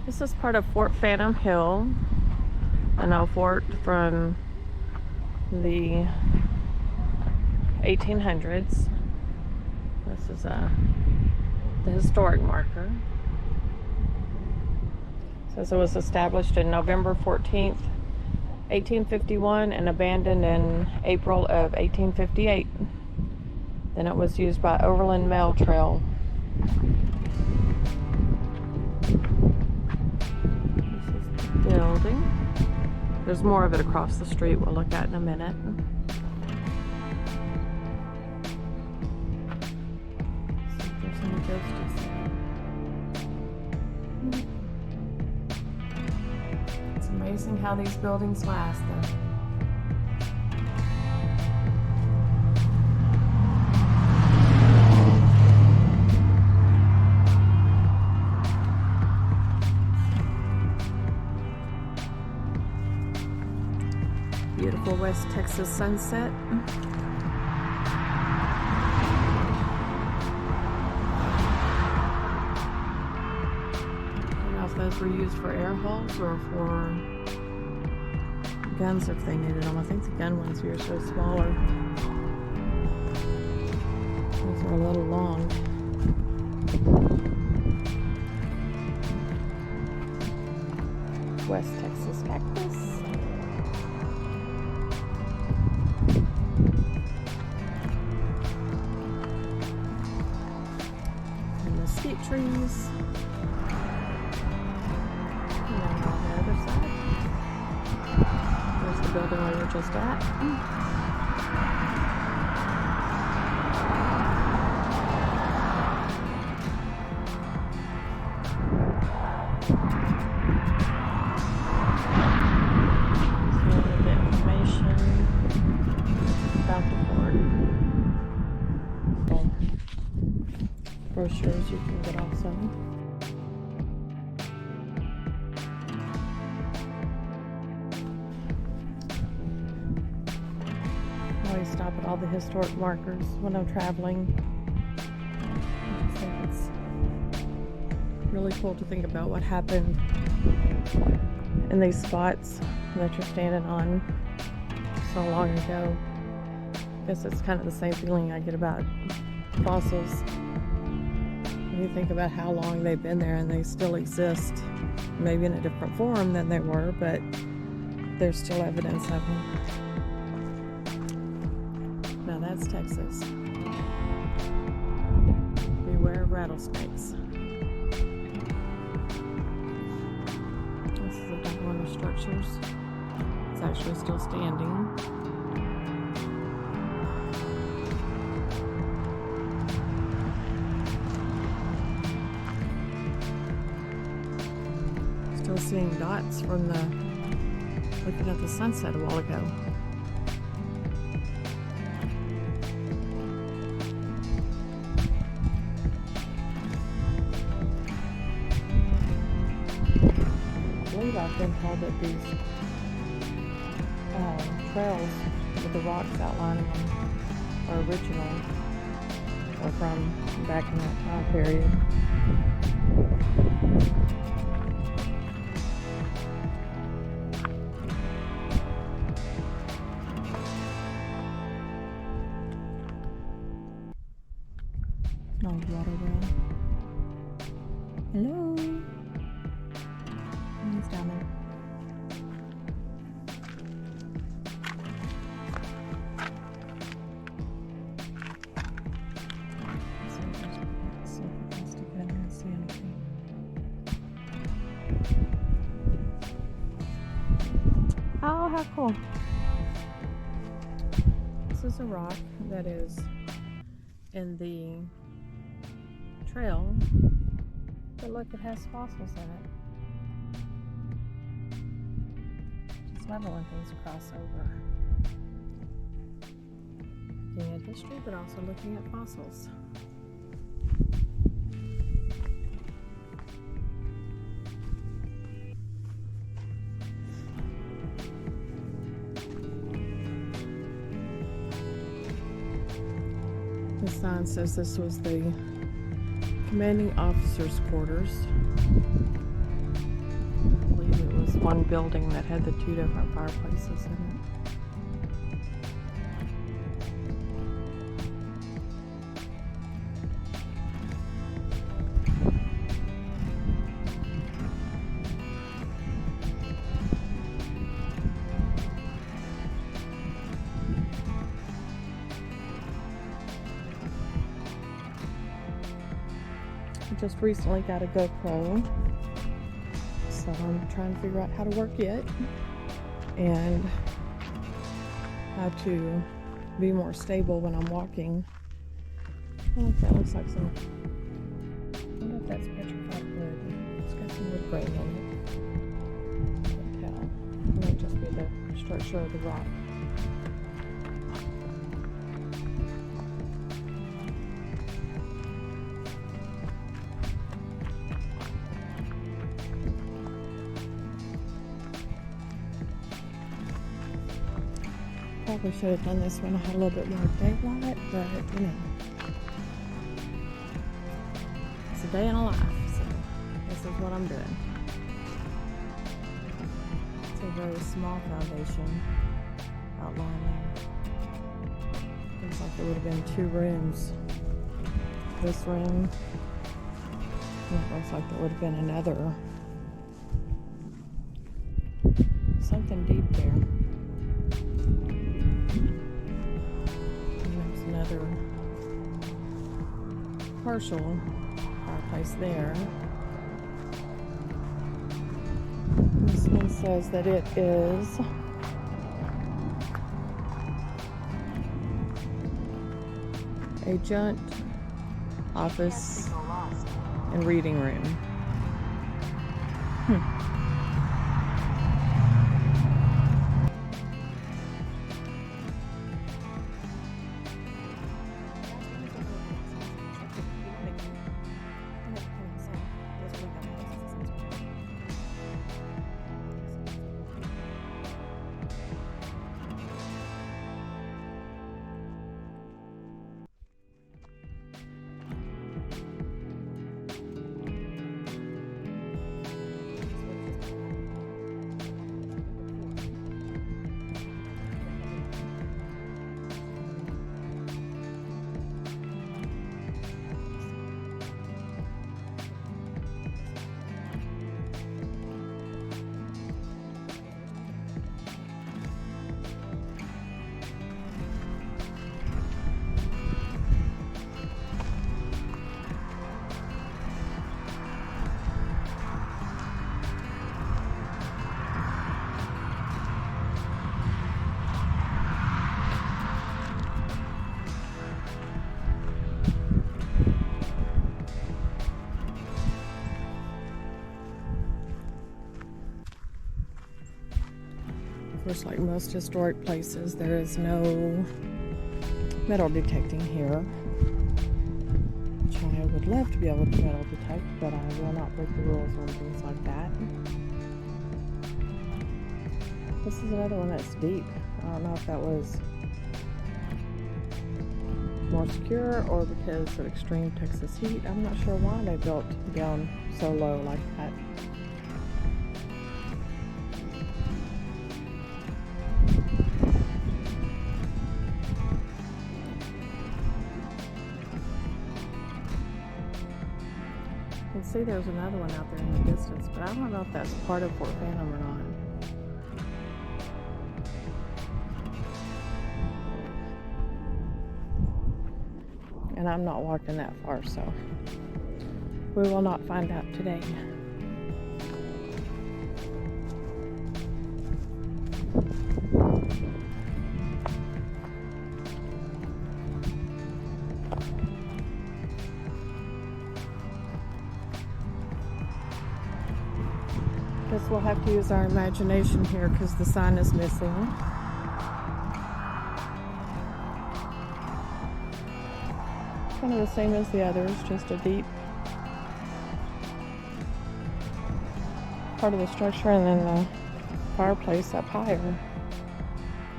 This is part of Fort Phantom Hill, an old fort from the 1800s. This is the historic marker. It says it was established in November 14th, 1851 and abandoned in April of 1858. Then it was used by Overland Mail Trail. This is the building. There's more of it across the street we'll look at in a minute. See if there's any ghosties there. It's amazing how these buildings last though. Beautiful West Texas sunset. I don't know if those were used for air holes or for guns if they needed them. I think the gun ones here are so smaller. These are a little long. West Texas cactus. Mesquite trees. And then on the other side, there's the building we were just at. So a little bit of information about the fort. Brochures you can get also. I always stop at all the historic markers when I'm traveling. I just think it's really cool to think about what happened in these spots that you're standing on so long ago. I guess it's kind of the same feeling I get about fossils. When you think about how long they've been there and they still exist, maybe in a different form than they were, but there's still evidence of them. Now that's Texas. Beware of rattlesnakes. This is another one of the structures. It's actually still standing. Still seeing dots from looking at the sunset a while ago. I believe I've been told that these trails with the rocks outlining them are original or from back in that time period. Old water well. Hello. He's down there. See if we can stick it in there and see anything. Oh, how cool. This is a rock that is in the trail, but look, it has fossils in it. Just love it when things cross over. Looking at history, but also looking at fossils. The sign says this was the commanding officer's quarters. I believe it was one building that had the two different fireplaces in it. I just recently got a GoPro, so I'm trying to figure out how to work it and how to be more stable when I'm walking. I don't know if that looks like some, I wonder if that's petrified wood. It's got some wood grain in it. Can't tell. It might just be the structure of the rock. Probably should have done this when I had a little bit more daylight, but you know, it's a day in a life, so this is what I'm doing. It's a very small foundation outline there. Looks like there would have been two rooms. This room, and it looks like there would have been another. Something deep there. Another partial fireplace there. This one says that it is adjunct office and reading room. Of course, like most historic places, there is no metal detecting here, which I would love to be able to metal detect, but I will not break the rules on things like that. This is another one that's deep. I don't know if that was more secure or because of extreme Texas heat. I'm not sure why they built down so low like that. You can see there's another one out there in the distance, but I don't know if that's part of Fort Phantom or not. And I'm not walking that far, so we will not find out today. Guess we'll have to use our imagination here because the sign is missing. Kind of the same as the others, just a deep part of the structure and then the fireplace up higher.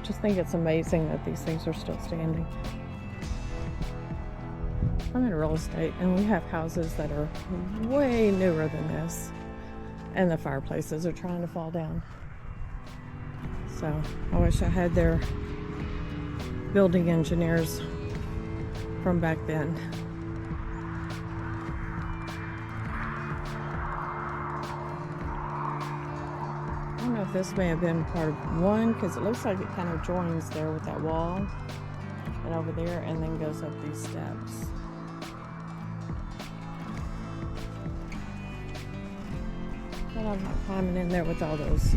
Just think it's amazing that these things are still standing. I'm in real estate and we have houses that are way newer than this And the fireplaces are trying to fall down. So I wish I had their building engineers from back then. I don't know if this may have been part of one, because it looks like it kind of joins there with that wall and over there, and then goes up these steps. But I'm not climbing in there with all those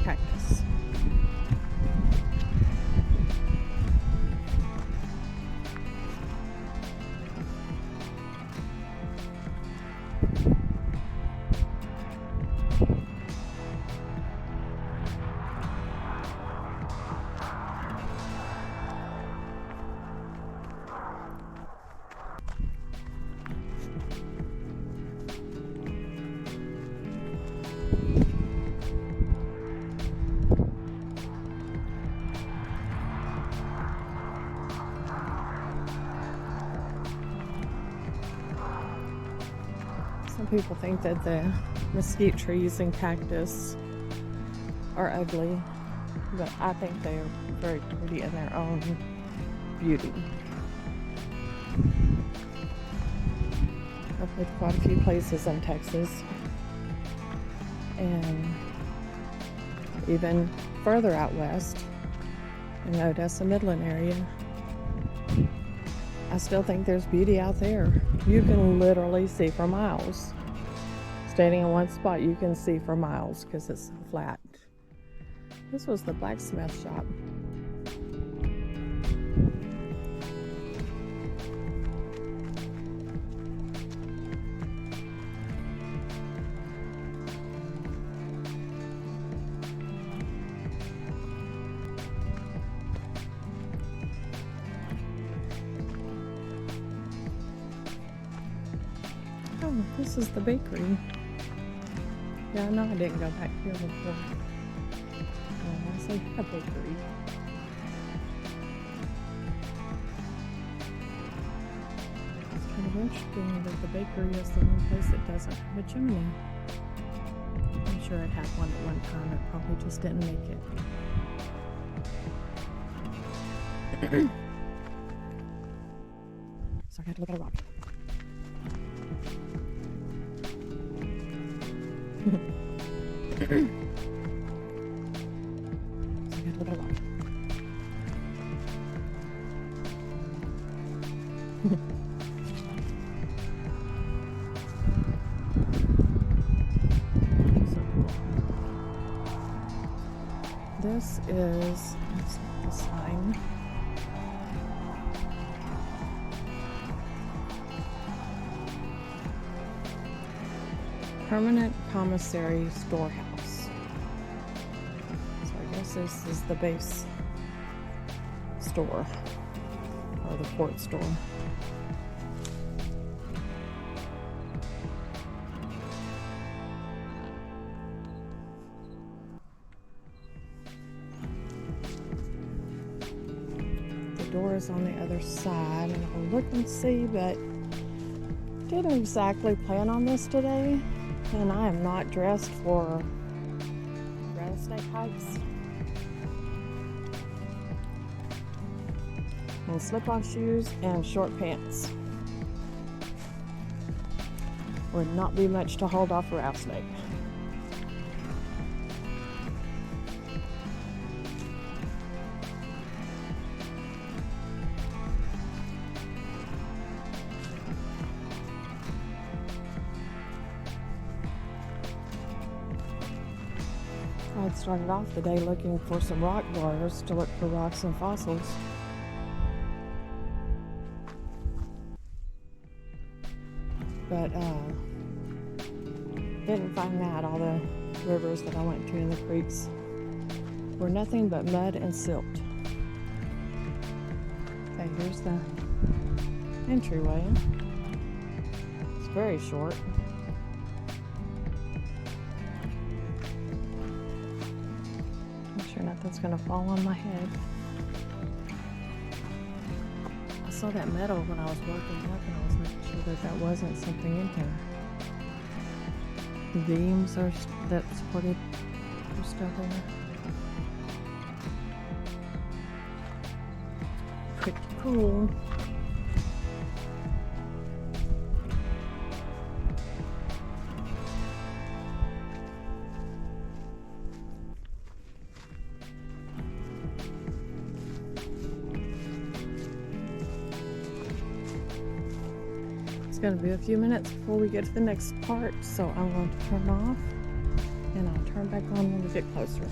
cactus. Some people think that the mesquite trees and cactus are ugly, but I think they are very pretty in their own beauty. I've lived quite a few places in Texas, and even further out west in the Odessa Midland area. I still think there's beauty out there. You can literally see for miles. Standing in one spot, you can see for miles because it's so flat. This was the blacksmith shop. Oh, this is the bakery. Yeah, no, I didn't go back here before. Oh, I say a bakery. It's kind of interesting that the bakery is the one place that doesn't have a chimney. I'm sure it had one at one time. It probably just didn't make it. So I got to look at a rock. So I got to look at a rock. This is the sign. Permanent Commissary Storehouse. So I guess this is the base store, or the port store. The door is on the other side, and I'll look and see, but didn't exactly plan on this today. And I am not dressed for rattlesnake hikes. And slip-on shoes and short pants. Would not be much to hold off a rattlesnake. I'd started off the day looking for some rock bars to look for rocks and fossils. But didn't find that. All the rivers that I went to and the creeks were nothing but mud and silt. Okay, here's the entryway. It's very short. Sure nothing's gonna fall on my head. I saw that metal when I was walking up, and I was making sure that that wasn't something in here. beams are that supported are still there. Pretty cool. It's going to be a few minutes before we get to the next part, so I'm going to turn off and I'll turn back on when we get closer.